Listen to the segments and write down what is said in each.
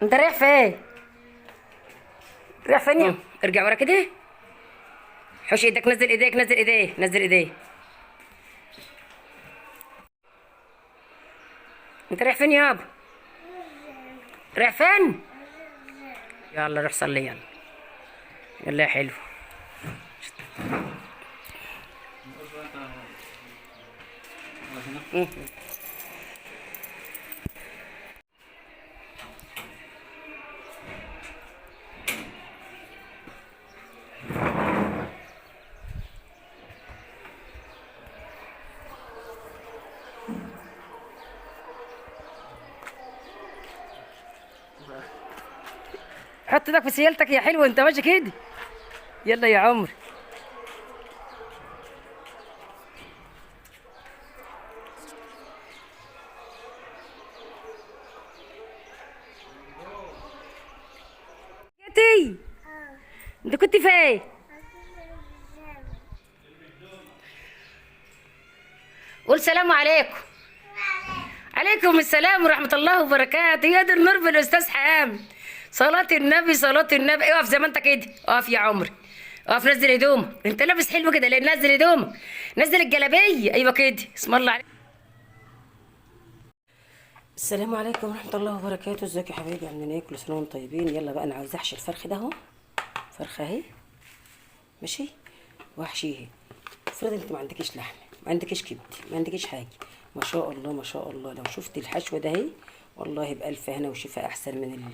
انت رايح فين؟ رايح فين يا ارجع ورا كده. حوش ايدك، نزل ايديك، نزل ايديه، نزل ايديه. انت رايح فين يابا؟ رايح فين؟ يلا روح صلي يلا. يلا يا حلو. مم. حط ايدك في سيالتك يا حلو، انت ماشي كده. يلا يا عمري. جيتي؟ انت كنت فين؟ قول سلام عليكم. عليكم السلام ورحمة الله وبركاته. يا دي النور بالأستاذ حامد. صلاة النبي، صلاة النبي. اقف زي ما انت كده، اقف يا عمري. اقف، نزل هدومك. انت لابس حلو كده ليه؟ نزل هدومك، نزل الجلابية. ايوه كده، اسم الله عليك. السلام عليكم ورحمة الله وبركاته. ازيك يا حبايبي، عاملين ايه؟ كل سنة وانتم طيبين. يلا بقى، انا عاوزة احشي الفرخ ده اهو. فرخة اهي، ماشي، واحشيه. افرض انت ما عندكيش لحمة، ما عندكيش كبد، ما عندكيش حاجة، ما شاء الله ما شاء الله، لو شفت الحشوة ده اهي والله بألف هنا وشفا، احسن من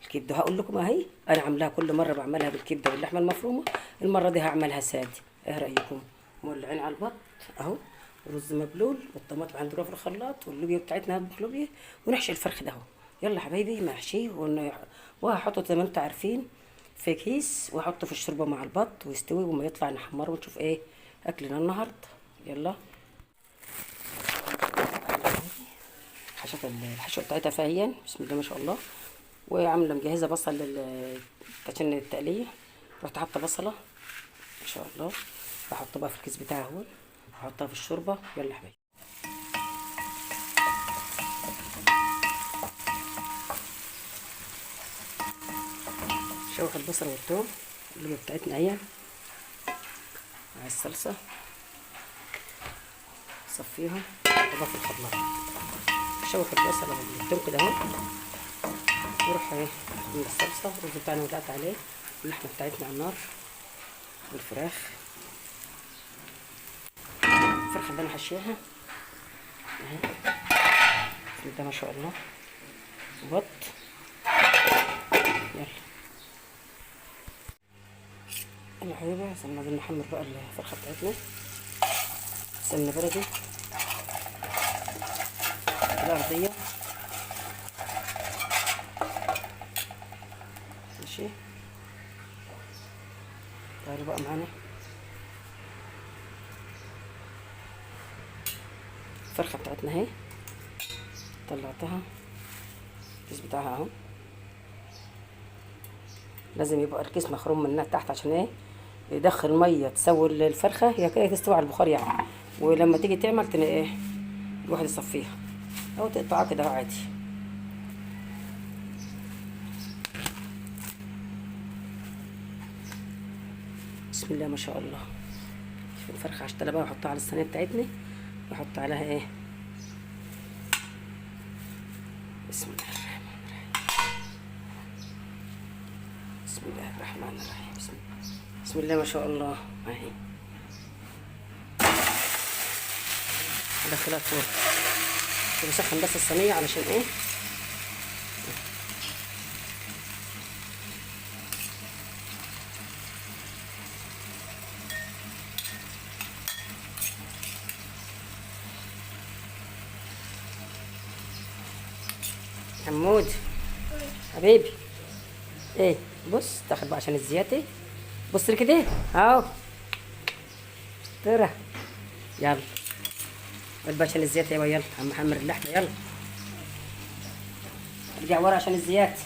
الكبده. هقول لكم اهي، انا عاملاها كل مره بعملها بالكبده واللحمه المفرومه، المره دي هعملها ساده. ايه رايكم؟ مولعين على البط اهو، رز مبلول والطماطم هندروها في الخلاط واللوبيا بتاعتنا هنطبخ لوبيا ونحشي الفرخ ده اهو. يلا حبايبي محشيه وهحطه زي ما انتم عارفين في كيس، واحطه في الشوربه مع البط ويستوي، وما يطلع نحمره ونشوف ايه اكلنا النهارده. يلا. الحشوه بتاعتها فاهيا، بسم الله ما شاء الله. وعامله مجهزه بصل عشان التقليه. رحت حاطه بصله ما شاء الله، بحط بقى في الكيس بتاعها اهو، بحطها في الشوربه. يلا يا حبايبي. شوح البصل والثوم اللي بتاعتنا اهي مع الصلصه، صفيها واحطها في الخلاط. شوح البصل والثوم كده اهو، نروح ايه من الصلصه. الرز بتاعنا ولعت عليه، اللحمه بتاعتنا على النار والفراخ. الفرخه اللي انا حشيها اهي، بسم الله ما شاء الله، بط. يلا يا حبيبي، عشان نازل نحمر بقى الفرخه بتاعتنا. سمنه بلدي الارضيه، ماشي. تعالوا بقى معانا الفرخه بتاعتنا اهي، طلعتها الكيس بتاعها اهو. لازم يبقى الكيس مخروم منها تحت عشان ايه؟ يدخل ميه تسوي الفرخه، هي كده تستوي على البخار يعني. ولما تيجي تعمل ايه، الواحد يصفيها او تقطعها كده عادي. بسم الله ما شاء الله. شوف الفرخه عشتها بقى، واحطها على الصينيه بتاعتنا، واحط عليها ايه، بسم الله الرحمن الرحيم، بسم الله الرحمن الرحيم، بسم الله ما شاء الله. اهي ادخلها الفرن. بسخن بس الصينيه علشان ايه، حمود حبيبي. ايه بص، تاخد بقى عشان الزياده. بص لي كده اهو، ترى. يلا قول بقى عشان الزياده. يلا عم محمر اللحمه. يلا ارجع ورا عشان الزياده.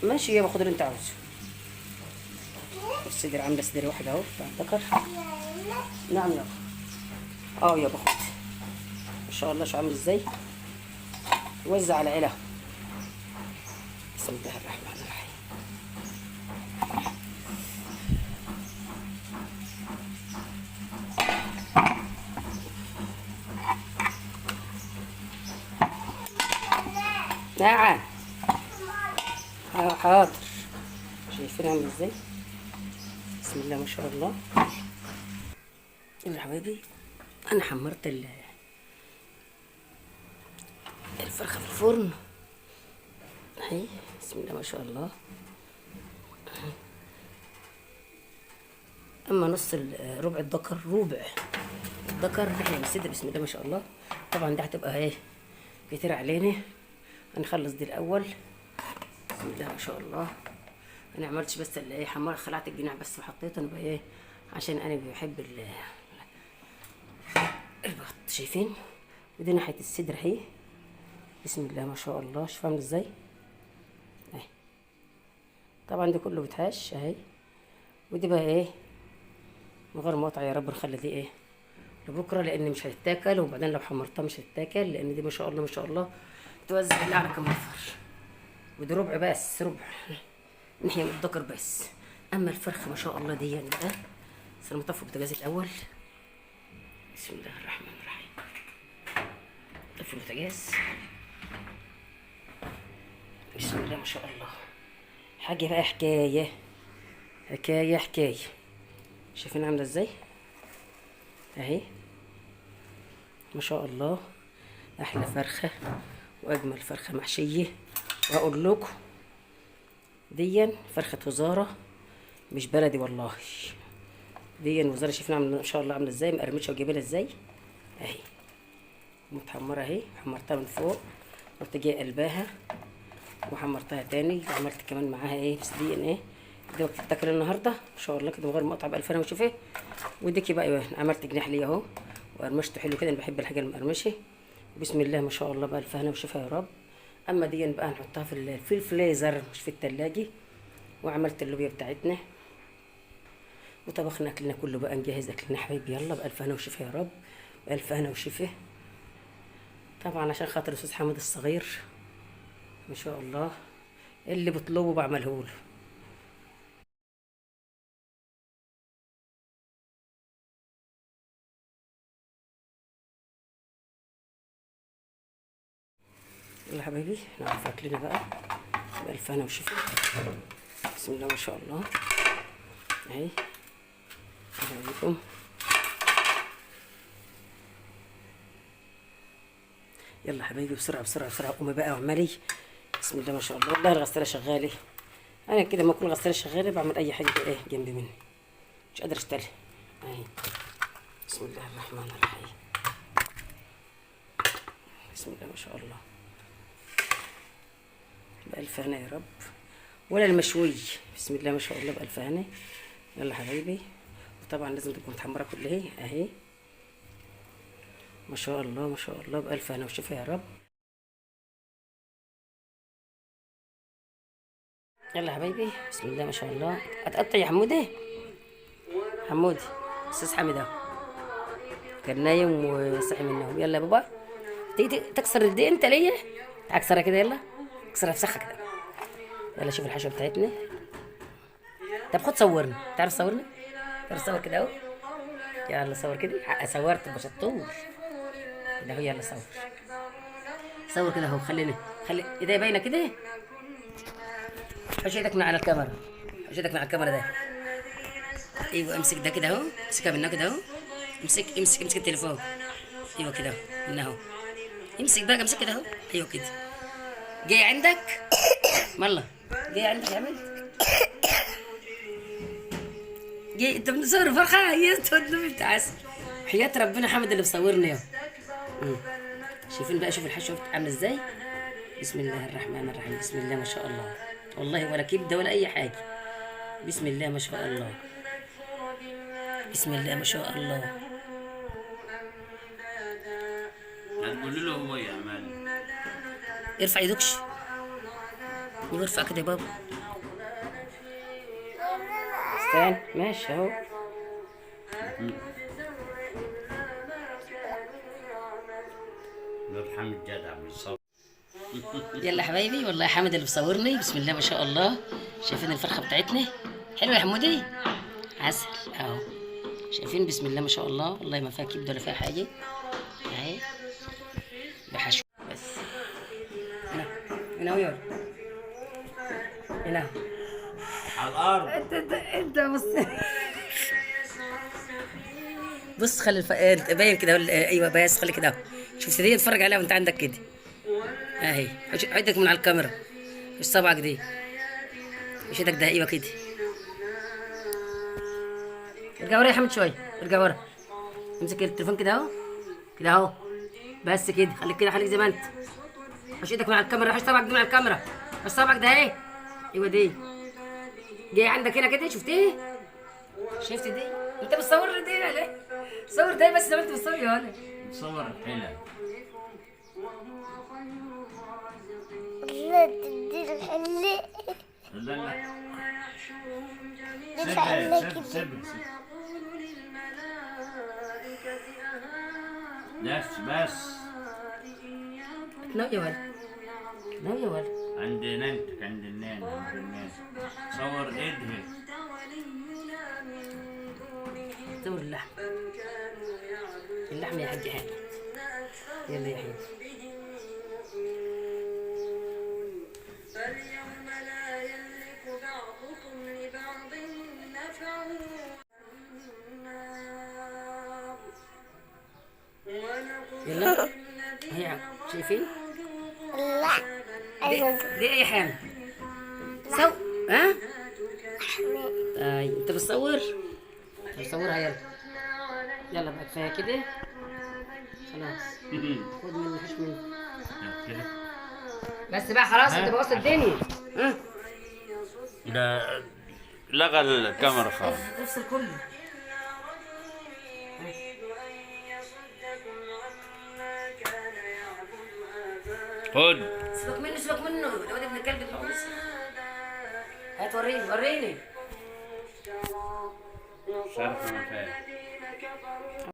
ماشي يابا، خد اللي انت عاوزه. الصدر عامله صدر واحد اهو بتاع ذكر. نعم يابا. اه يابا خد. ما شاء الله شو عامل ازاي، وزع على عيله. بسم الله الرحمن الرحيم. نعم حاضر. شايفين عامل ازاي؟ بسم الله ما شاء الله. يلا يا حبايبي، انا حمرت الفرخه في الفرن اهي. بسم الله ما شاء الله. اما نص ربع الذكر، ربع الذكر ناحيه من الصدر. بسم الله ما شاء الله. طبعا دي هتبقى ايه كتير علينا، هنخلص دي الاول. بسم الله ما شاء الله. انا عملتش بس اللي ايه حمار، خلعت الجناح بس وحطيته انا بقى ايه عشان انا بحب البط. شايفين؟ ودي ناحيه الصدر اهي. بسم الله ما شاء الله. شوف عامل ازاي اهي. طبعا دي كله بتهش اهي. ودي بقى ايه من غير مقاطعه. يا رب نخلي دي ايه لبكره، لان مش هتتاكل، وبعدين لو حمرتها مش هتتاكل، لان دي ما شاء الله ما شاء الله توزع بالله على كم نفر. ودي ربع بس، ربع ناحيه من الذكر بس. اما الفرخه ما شاء الله دي يعني بقى سنطفي البوتاجاز الاول. بسم الله الرحمن الرحيم. طفي البوتاجاز. بسم الله ما شاء الله. حاجه بقى حكايه حكايه حكايه. شايفين عامله ازاي اهي؟ ما شاء الله. احلى فرخه واجمل فرخه محشيه. واقول لكم دي فرخه وزاره مش بلدي والله. دي وزاره. شايفين عامله ما شاء الله عامله ازاي، مقرمشه وجايبه ازاي اهي. متحمره اهي. حمرتها من فوق، رحت جايه قلباها وحمرتها تاني، وعملت كمان معاها ايه بس دي ايه دي بتتاكل النهارده ان شاء الله كده من غير مقطع بألف. انا وشوفي وديكي بقى ايه عملت جناح ليا اهو وقرمشته حلو كده. انا بحب الحاجه المقرمشه. بسم الله ما شاء الله بألف هنا وشوفها يا رب. اما دي بقى نحطها في الفريزر مش في التلاجة. وعملت اللوبيا بتاعتنا وطبخنا اكلنا كله بقى، نجهز اكلنا حبايبي. يلا بألف هنا وشفا يا رب. بألف هنا وشفا. طبعا عشان خاطر الاستاذ حامد الصغير ما شاء الله اللي بطلبه بعمله له. يلا حبايبي نعرف اكلنا بقى. بألف هنا وشفا. بسم الله ما شاء الله اهي. عليكم. يلا حبايبي بسرعه بسرعه بسرعه قومي بقى واعملي. بسم الله ما شاء الله. والله الغساله شغاله. انا كده ما اكون الغساله شغاله بعمل اي حاجه ايه جنب مني، مش قادره اشتغل اهي. بسم الله الرحمن الرحيم. بسم الله ما شاء الله. بألف هنا يا رب. ولا المشوي. بسم الله ما شاء الله بألف هنا. يلا حبايبي. وطبعا لازم تكون متحمره كلها اهي. ما شاء الله ما شاء الله بألف هنا وشفا يا رب. يلا حبايبي بسم الله ما شاء الله. هتقطع يا حمودي. حمودي استاذ حامد اهو كان نايم وصحي من النوم. يلا يا بابا تيجي تكسر دي انت ليا. تعال اكسرها كده. يلا اكسرها فسخها كده. يلا شوف الحشوه بتاعتنا. طب خد صورني. تعرف تصورني؟ تعرف تصور كده اهو. يلا صور كده. صورت بشطور كده اهو. يلا صور. صور كده اهو. خلي ايديا باينه كده. حش ايدك من على الكاميرا. حش ايدك من على الكاميرا ده. ايوه امسك ده كده اهو. امسكها من هنا كده اهو. امسك التليفون. ايوه كده اهو من اهو. امسك بقى. امسك كده اهو. ايوه كده. جاي عندك والله. جاي عندك يا عمد. جاي انت بتصور فرخه يا تودلو انت عسل. حياة ربنا حمد اللي مصورني اهو. شايفين بقى. شوف الحشوه عامله ازاي. بسم الله الرحمن الرحيم. بسم الله ما شاء الله. والله ولا كبده ولا اي حاجه. بسم الله ما شاء الله. بسم الله ما شاء الله. هتقول له هو يعمل. ارفع يدكش. وارفع كده يا بابا. استنى ماشي اهو. نور حمد جدع بالصبر. يلا يا حبايبي، والله حامد اللي مصورني. بسم الله ما شاء الله. شايفين الفرخه بتاعتنا حلوه يا حمودي؟ عسل اهو. شايفين؟ بسم الله ما شاء الله. والله ما فيها كبده ولا فيها حاجه اهي. بحشو بس. هنا هنا ويا هنا على الارض. انت بص. بص خلي باين كده ايوه بس خلي كده. شفت دي؟ اتفرج عليها وانت عندك كده اهي. عدك من على الكاميرا. مش صبعك دي، مش ايدك ده. ايوه كده. ارجع ورا يا حمد شويه، ارجع ورا. امسك التليفون كده اهو، كده اهو. بس كده خليك كده، خليك زي ما انت. مش ايدك من على الكاميرا، مش صبعك دي من على الكاميرا. مش صبعك ده اهي. ايوه دي جاي عندك هنا كده. شفت ايه؟ شفت دي؟ انت بتصور دي ليه؟ صور ده بس زي ما انت بتصور يا ولد. صور حلو. لا تدير الحلة. لا لا. مش سيب حلة سيب كده. سيب. بس لا يا ولد، لا يا ولد. عند نانتك، عند النان، عند النان. صور ايدها. صور اللحم. اللحم يا حاج حامد. يلا يا حبيبي. فاليوم لا يملك بعضكم لبعض نفعا يلا هي شايفين؟ لا. دي ايه يا حامد؟ ها؟ انت بتصور؟ بتصورها. يلا يلا بقى كفايه كده خلاص. خد مني مفيش مني. كده. بس بقى خلاص انت بوظت الدنيا. ها؟ ده لغى الكاميرا خالص. افصل كله. خد. سيبك منه سيبك منه، ده واد ابن الكلب الحوس. هات وريني وريني. مش عارف ما فات.